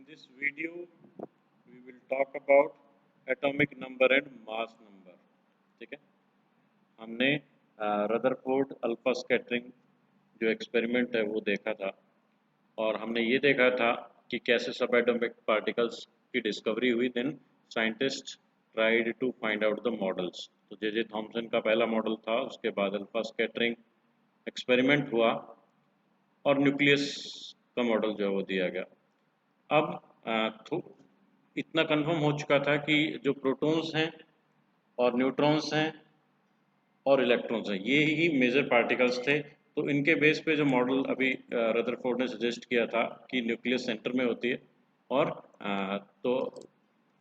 this video we will talk about atomic number and mass number. ठीक है, हमने Rutherford alpha scattering जो experiment है वो देखा था और हमने ये देखा था कि कैसे सब एटॉमिक पार्टिकल्स की डिस्कवरी हुई। Then scientist tried to find out the models. तो जे थॉमसन का पहला मॉडल था, उसके बाद अल्फा स्कैटरिंग एक्सपेरिमेंट हुआ और न्यूक्लियस का मॉडल जो है वो दिया गया। अब तो इतना कंफर्म हो चुका था कि जो प्रोटॉन्स हैं और न्यूट्रॉन्स हैं और इलेक्ट्रॉन्स हैं, ये ही मेजर पार्टिकल्स थे। तो इनके बेस पे जो मॉडल अभी रदरफोर्ड ने सजेस्ट किया था कि न्यूक्लियस सेंटर में होती है और तो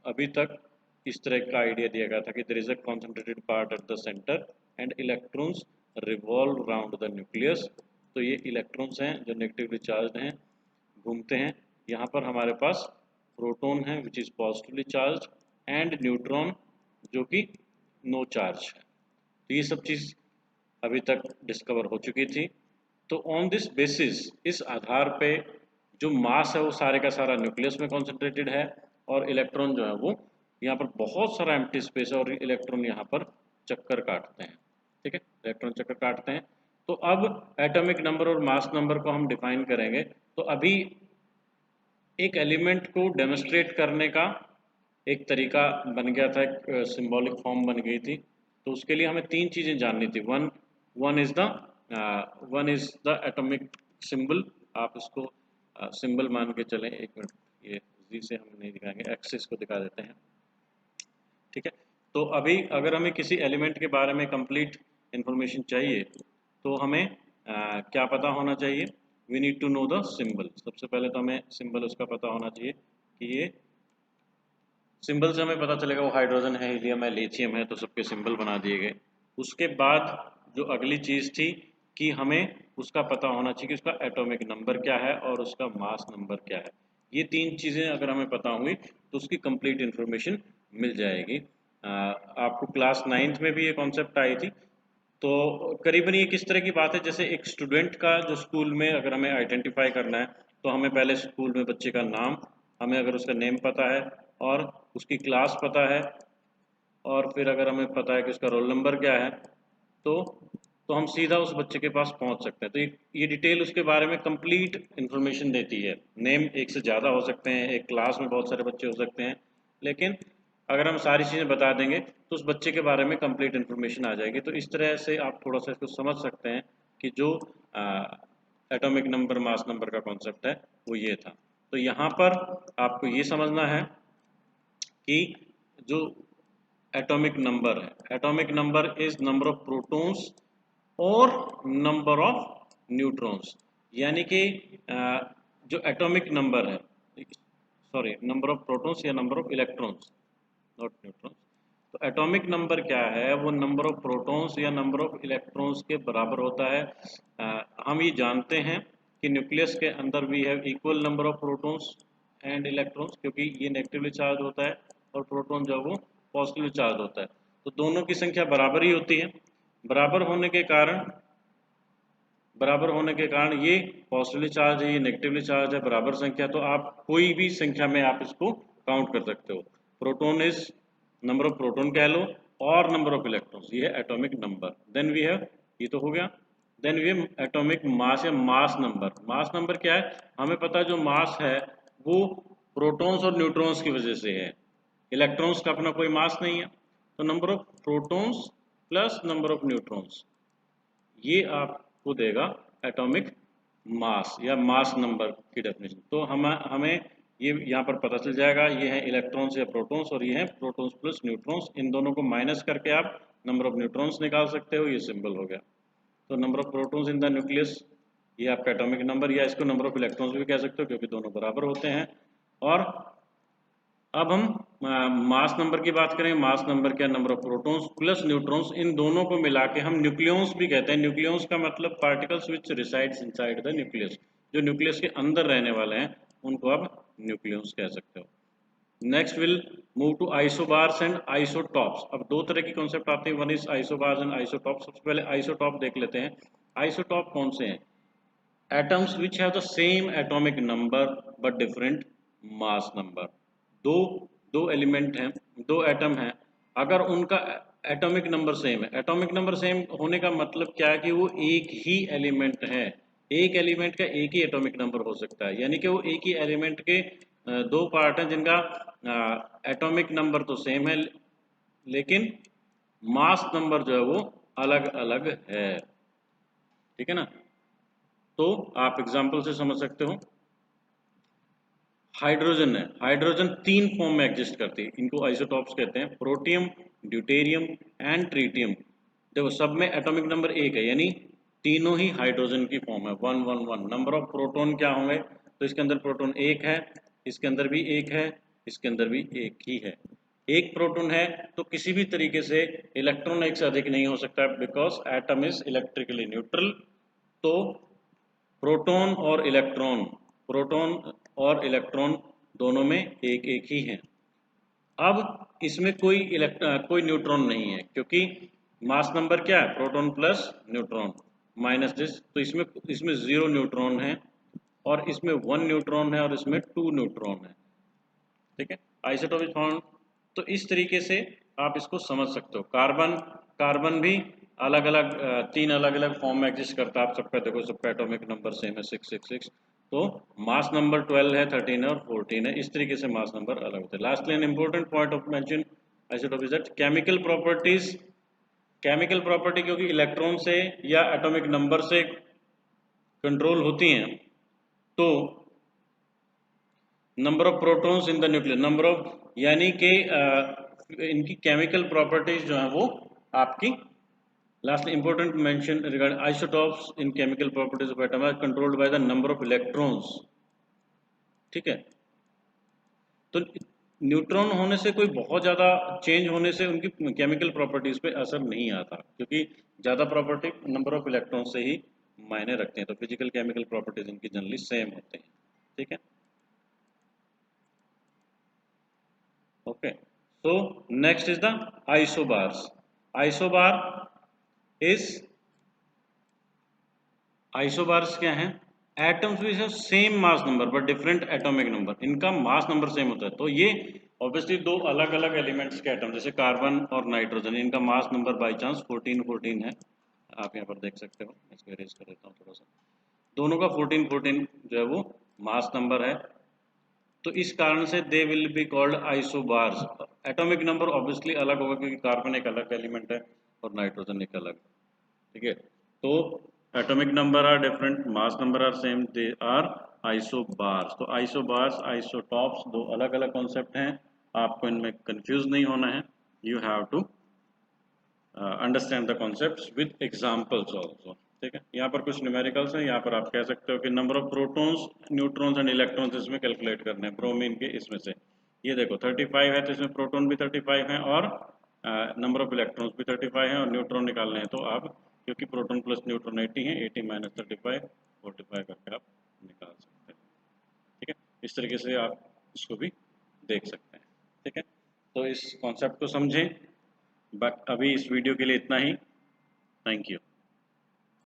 अभी तक इस तरह का आइडिया दिया गया था कि there is a concentrated part at the centre and electrons revolve around the nucleus. तो ये इलेक्ट्रॉन्स हैं जो नेगेटिवली चार्ज्ड हैं, घूमते हैं। यहाँ पर हमारे पास प्रोटॉन है which is positively charge and neutron जो कि नो चार्ज है। तो ये सब चीज़ अभी तक डिस्कवर हो चुकी थी। तो ऑन दिस बेसिस, इस आधार पे जो मास है वो सारे का सारा न्यूक्लियस में कॉन्सेंट्रेटेड है और इलेक्ट्रॉन जो है वो यहाँ पर बहुत सारा एम्प्टी स्पेस है और इलेक्ट्रॉन यहाँ पर चक्कर काटते हैं। ठीक है, इलेक्ट्रॉन चक्कर काटते हैं। तो अब एटॉमिक नंबर और मास नंबर को हम डिफाइन करेंगे। तो अभी एक एलिमेंट को डेमोन्स्ट्रेट करने का एक तरीका बन गया था, एक सिंबॉलिक फॉर्म बन गई थी। तो उसके लिए हमें तीन चीज़ें जाननी थी। One is the atomic symbol. आप इसको सिंबल मान के चलें। एक मिनट, ये जी से हम नहीं दिखाएंगे, एक्सिस को दिखा देते हैं। ठीक है, तो अभी अगर हमें किसी एलिमेंट के बारे में कंप्लीट इंफॉर्मेशन चाहिए तो हमें क्या पता होना चाहिए? We need to know the symbol. सबसे पहले तो हमें सिंबल उसका पता होना चाहिए कि ये सिंबल से हमें पता चलेगा वो हाइड्रोजन है, हीलियम है, लिथियम है, तो सबके सिंबल बना दिए गए। उसके बाद जो अगली चीज़ थी कि हमें उसका पता होना चाहिए कि उसका एटॉमिक नंबर क्या है और उसका मास नंबर क्या है। ये तीन चीज़ें अगर हमें पता होंगी तो उसकी कंप्लीट इन्फॉर्मेशन मिल जाएगी। आपको क्लास 9th में भी ये कॉन्सेप्ट आई थी। तो करीबन ये किस तरह की बात है, जैसे एक स्टूडेंट का जो स्कूल में अगर हमें आइडेंटिफाई करना है तो हमें पहले स्कूल में बच्चे का नाम, हमें अगर उसका नेम पता है और उसकी क्लास पता है और फिर अगर हमें पता है कि उसका रोल नंबर क्या है तो हम सीधा उस बच्चे के पास पहुंच सकते हैं। तो ये डिटेल उसके बारे में कंप्लीट इन्फॉर्मेशन देती है। नेम एक से ज़्यादा हो सकते हैं, एक क्लास में बहुत सारे बच्चे हो सकते हैं, लेकिन अगर हम सारी चीज़ें बता देंगे तो उस बच्चे के बारे में कंप्लीट इन्फॉर्मेशन आ जाएगी। तो इस तरह से आप थोड़ा सा इसको समझ सकते हैं कि जो एटॉमिक नंबर मास नंबर का कॉन्सेप्ट है वो ये था। तो यहाँ पर आपको ये समझना है कि जो एटॉमिक नंबर है, atomic number is number of protons और नंबर ऑफ न्यूट्रॉन्स। यानी कि जो एटॉमिक नंबर है, सॉरी, नंबर ऑफ प्रोटॉन्स या number of electrons, not neutrons. तो एटॉमिक नंबर क्या है? वो नंबर ऑफ प्रोटॉन्स या नंबर ऑफ इलेक्ट्रॉन्स के बराबर होता है। हम ये जानते हैं कि न्यूक्लियस के अंदर भी है equal number of protons and electrons, क्योंकि ये नेगेटिवली चार्ज होता है और प्रोटॉन जो है वो पॉजिटिवली चार्ज होता है। तो दोनों की संख्या बराबर ही होती है। बराबर होने के कारण ये पॉजिटिवली चार्ज है, ये नेगेटिवली चार्ज है, बराबर संख्या। तो आप कोई भी संख्या में आप इसको काउंट कर सकते हो। Proton is number of proton कह लो और नंबर ऑफ इलेक्ट्रॉन्स, ये है atomic number. Then we have, ये तो हो गया। Then we have atomic mass या मास नंबर। मास नंबर क्या है? हमें पता है जो मास है वो प्रोटॉन्स और न्यूट्रॉन्स की वजह से है, इलेक्ट्रॉन्स का अपना कोई मास नहीं है। तो number of protons plus number of neutrons, ये आपको देगा एटॉमिक मास या मास नंबर की डेफिनेशन। तो हमें ये यहाँ पर पता चल जाएगा, ये है इलेक्ट्रॉन्स या प्रोटॉन्स और ये है प्रोटॉन्स प्लस न्यूट्रॉन्स। इन दोनों को माइनस करके आप नंबर ऑफ न्यूट्रॉन्स निकाल सकते हो, ये सिंबल हो गया। तो number of protons in the nucleus, ये आपका एटॉमिक नंबर, या इसको नंबर ऑफ इलेक्ट्रॉन्स भी कह सकते हो क्योंकि दोनों बराबर होते हैं। और अब हम मास नंबर की बात करें। मास नंबर क्या? Number of protons plus neutrons, इन दोनों को मिला के हम न्यूक्लियॉन्स भी कहते हैं। न्यूक्लियॉन्स का मतलब particles which resides inside the nucleus, जो न्यूक्लियस के अंदर रहने वाले हैं उनको आप न्यूक्लियॉन्स कह सकते हो। Next will move to isobars and isotopes. अब दो तरह की कॉन्सेप्ट आते हैं, one is isobars and isotope. सबसे पहले आइसोटॉप देख लेते हैं। आइसोटॉप कौन से हैं? Atoms which have the same atomic number but different mass number. दो दो एलिमेंट हैं, दो एटम हैं, अगर उनका एटॉमिक नंबर सेम है, एटॉमिक नंबर सेम होने का मतलब क्या है कि वो एक ही एलिमेंट है, एक एलिमेंट का एक ही एटॉमिक नंबर हो सकता है, यानी कि वो एक ही एलिमेंट के दो पार्ट हैं जिनका एटॉमिक नंबर तो सेम है लेकिन मास नंबर जो है वो अलग अलग है, ठीक है ना। तो आप एग्जांपल से समझ सकते हो। हाइड्रोजन है, हाइड्रोजन तीन फॉर्म में एग्जिस्ट करती है, इनको आइसोटॉप्स कहते हैं, प्रोटियम, ड्यूटेरियम एंड ट्रीटियम। देखो सब में एटॉमिक नंबर एक है, यानी तीनों ही हाइड्रोजन की फॉर्म है, 111। नंबर ऑफ प्रोटॉन क्या होंगे, तो इसके अंदर प्रोटॉन एक है, इसके अंदर भी एक है, इसके अंदर भी एक ही है। एक प्रोटॉन है तो किसी भी तरीके से इलेक्ट्रॉन एक से अधिक नहीं हो सकता, because atom is electrically neutral. तो प्रोटॉन और इलेक्ट्रॉन, प्रोटॉन और इलेक्ट्रॉन दोनों में एक एक ही हैं। अब इसमें कोई न्यूट्रॉन नहीं है, क्योंकि मास नंबर क्या है, proton plus neutron minus this, तो इसमें इसमें 0 न्यूट्रॉन है, और इसमें 1 न्यूट्रॉन है, और इसमें 2 न्यूट्रॉन है, ठीक है। आइसोटोप इज फाउंड, तो इस तरीके से आप इसको समझ सकते हो। कार्बन, कार्बन भी अलग अलग तीन अलग अलग फॉर्म में एग्जिस्ट करता है। आप सबका देखो, सबका एटॉमिक नंबर सेम है 666, तो मास नंबर 12 है, 13 है और 14 है, इस तरीके से मास नंबर अलग होते हैं। Lastly an important point of mention isotope is that chemical properties, chemical property क्योंकि इलेक्ट्रॉन से या एटॉमिक नंबर से कंट्रोल होती हैं, तो number of protons in the nucleus, number of यानी कि इनकी केमिकल प्रॉपर्टीज जो है वो आपकी, last important mention regarding isotopes in chemical properties of atom are controlled by the number of electrons, ठीक है। तो न्यूट्रॉन होने से कोई बहुत ज़्यादा चेंज होने से उनकी केमिकल प्रॉपर्टीज पे असर नहीं आता, क्योंकि ज़्यादा प्रॉपर्टी नंबर ऑफ इलेक्ट्रॉन से ही मायने रखते हैं, तो फिजिकल केमिकल प्रॉपर्टीज इनकी जनरली सेम होते हैं, ठीक है। Okay, so next is the isobars. Isobar is, isobars क्या है, atoms which have same mass number but different atomic number, इनका मास नंबर सेम होता है। तो ये ऑब्वियसली दो अलग अलग एलिमेंट्स के एटम, जैसे कार्बन और नाइट्रोजन, इनका मास नंबर बाई चांस 14 14 है, आप यहाँ पर देख सकते हो। इसको इरेज कर देता हूँ थोड़ा सा, दोनों का 14 14 जो है वो मास नंबर है, तो इस कारण से they will be called isobars. Atomic number obviously अलग होगा, क्योंकि कार्बन एक अलग एलिमेंट है और नाइट्रोजन एक अलग, ठीक है। तो atomic number are different, mass number are same, they are isobars. तो आइसोबार्स, आइसोटॉप्स दो अलग अलग कॉन्सेप्ट हैं, आपको इनमें कंफ्यूज नहीं होना है। You have to understand the concepts with examples also, ठीक है। यहाँ पर कुछ न्यूमेरिकल्स हैं, यहाँ पर आप कह सकते हो कि number of protons, neutrons and electrons इसमें कैलकुलेट करने हैं, ब्रोमीन के इसमें से। ये देखो 35 है, तो इसमें प्रोटॉन भी 35 हैं और नंबर ऑफ इलेक्ट्रॉन्स भी 35 हैं, और न्यूट्रॉन निकालने हैं, तो आप क्योंकि प्रोटॉन प्लस न्यूट्रॉन 80 हैं, 80 माइनस 35 45 करके आप निकाल सकते हैं, ठीक है। इस तरीके से आप इसको भी देख सकते हैं, ठीक है। तो इस कॉन्सेप्ट को समझें। बट अभी इस वीडियो के लिए इतना ही, थैंक यू।